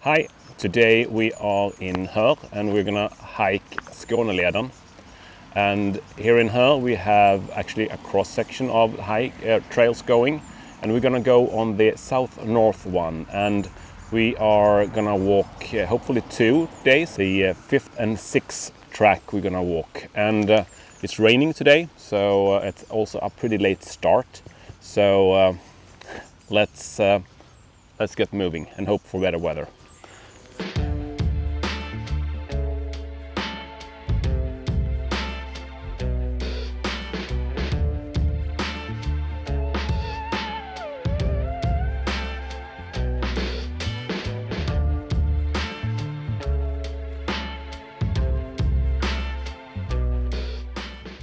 Hi, today we are in Höör and we're gonna hike Skåneleden. And here in Höör we have actually a cross section of trails going, and we're gonna go on the south-north one, and we are gonna walk hopefully 2 days. The 5th and 6th track we're gonna walk, and it's raining today, so it's also a pretty late start. So let's get moving and hope for better weather.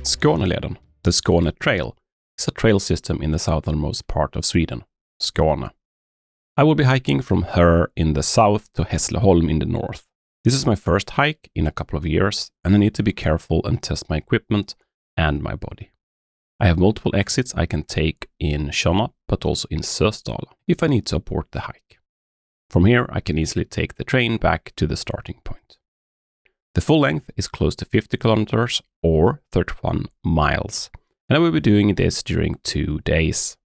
Skåneleden, the Skåne Trail, is a trail system in the southernmost part of Sweden, Skåne. I will be hiking from Höör in the south to Hässleholm in the north. This is my first hike in a couple of years, and I need to be careful and test my equipment and my body. I have multiple exits I can take in Göingeåsen, but also in Sösdala, if I need to abort the hike. From here, I can easily take the train back to the starting point. The full length is close to 50 kilometers or 31 miles, and I will be doing this during 2 days.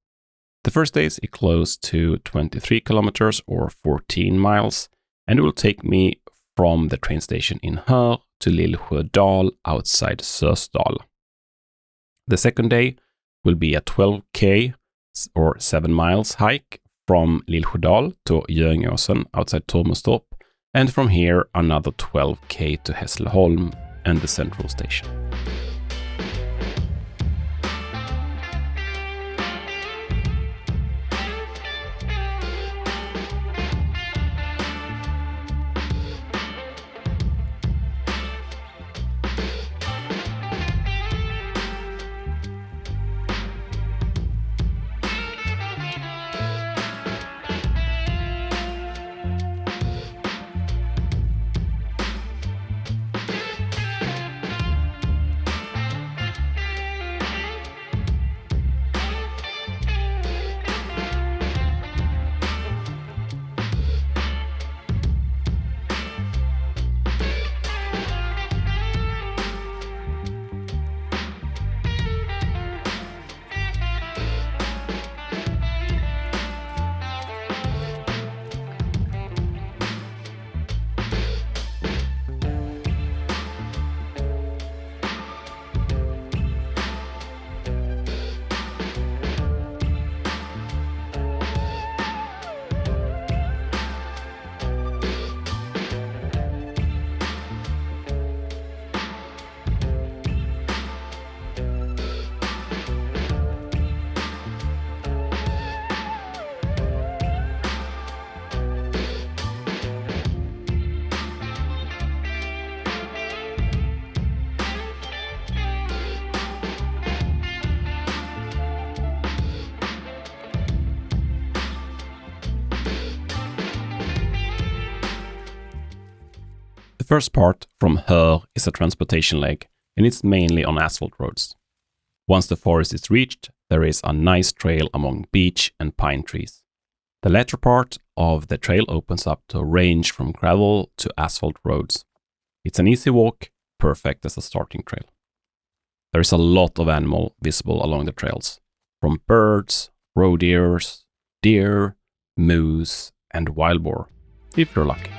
The first day is close to 23 kilometers or 14 miles, and it will take me from the train station in Höör to Lilsjödal outside Sösdala. The second day will be a 12k or 7 miles hike from Lilsjödal to Göingåsen outside Tormestorp, and from here another 12k to Hässleholm and the central station. The first part from Höör is a transportation leg, and it's mainly on asphalt roads. Once the forest is reached, there is a nice trail among beech and pine trees. The latter part of the trail opens up to a range from gravel to asphalt roads. It's an easy walk, perfect as a starting trail. There is a lot of animal visible along the trails, from birds, roe deer, moose, and wild boar, if you're lucky.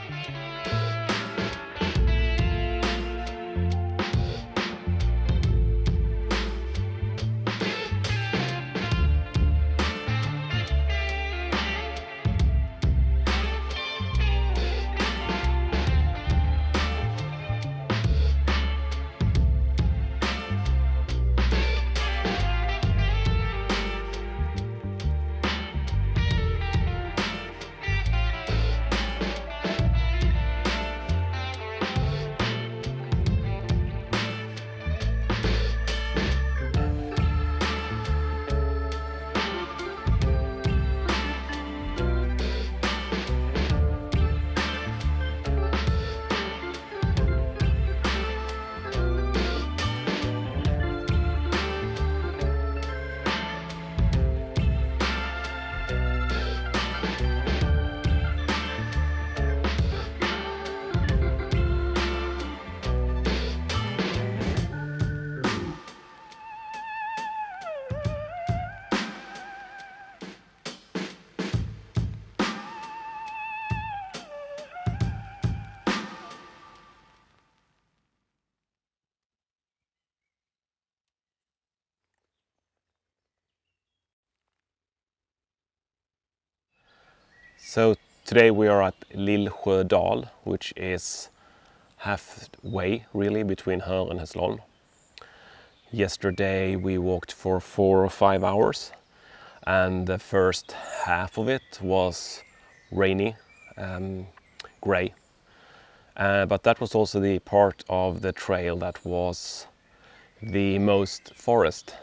So today we are at Lilsjödal, which is halfway really between Höör and Hässleholm. Yesterday we walked for 4 or 5 hours, and the first half of it was rainy, grey. But that was also the part of the trail that was the most forest.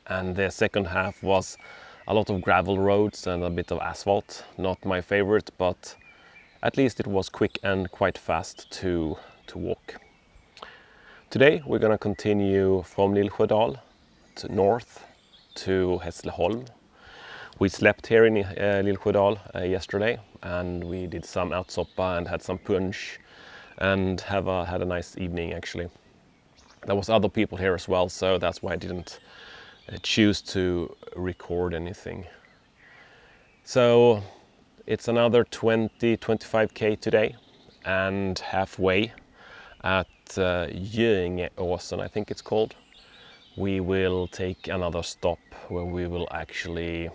And the second half was a lot of gravel roads and a bit of asphalt. Not my favorite, but at least it was quick and quite fast to walk. Today we're gonna continue from Lilsjödal to north to Hässleholm. We slept here in Lilsjödal yesterday, and we did some outsoppa and had some punch and had a nice evening actually. There was other people here as well, so that's why I didn't choose to record anything. So it's another 20-25k today, and halfway at Göingeåsen, I think it's called, we will take another stop where we will actually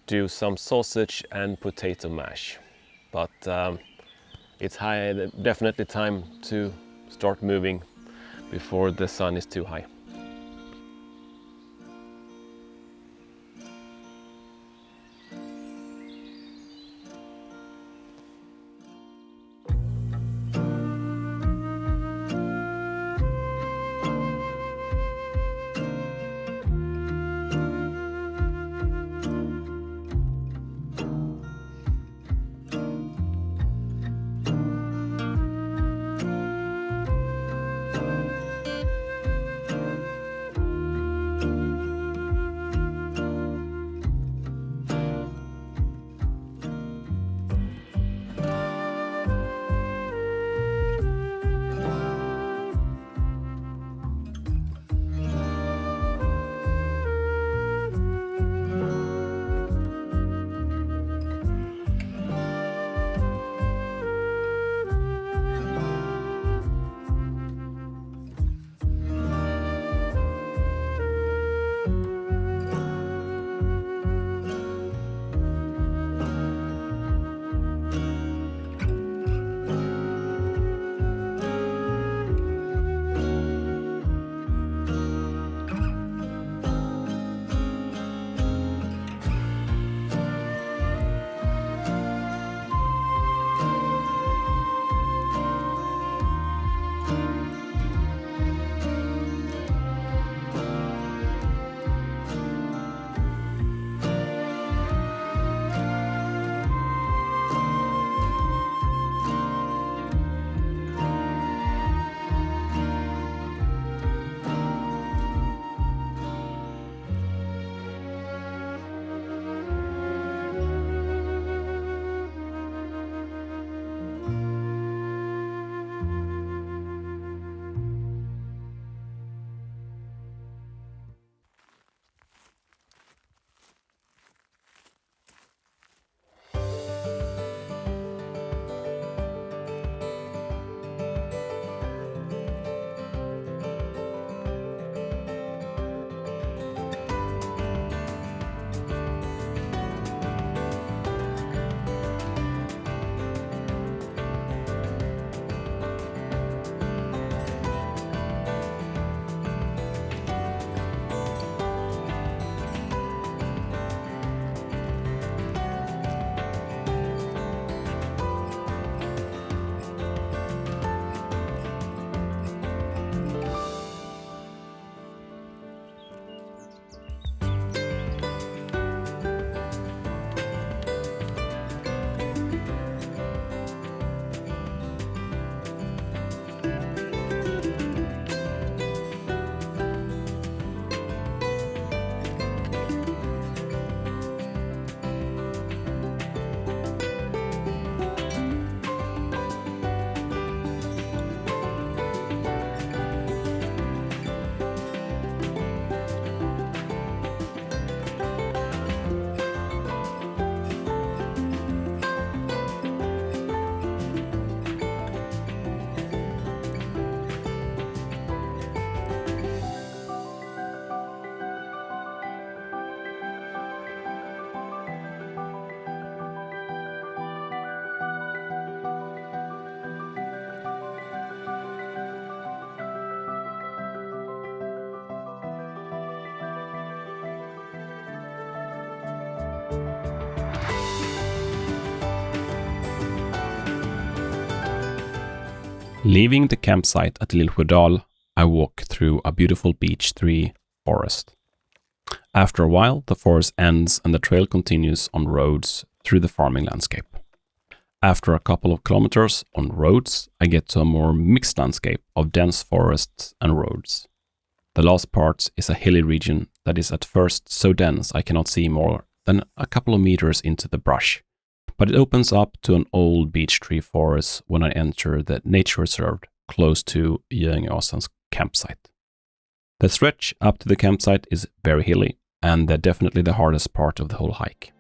do some sausage and potato mash. But it's definitely time to start moving before the sun is too high. Leaving the campsite at Lilsjödal, I walk through a beautiful beech tree forest. After a while, the forest ends and the trail continues on roads through the farming landscape. After a couple of kilometers on roads, I get to a more mixed landscape of dense forests and roads. The last part is a hilly region that is at first so dense I cannot see more than a couple of meters into the brush, but it opens up to an old beech tree forest when I enter the nature reserve close to Göingeåsen's campsite. The stretch up to the campsite is very hilly, and definitely the hardest part of the whole hike.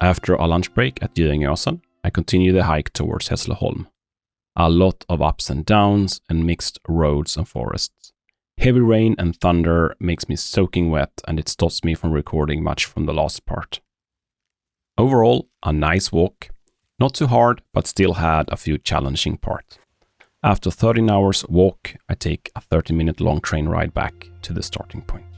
After a lunch break at Göingeåsen, I continue the hike towards Hässleholm. A lot of ups and downs and mixed roads and forests. Heavy rain and thunder makes me soaking wet and it stops me from recording much from the last part. Overall, a nice walk. Not too hard, but still had a few challenging parts. After 13 hours walk, I take a 30-minute long train ride back to the starting point.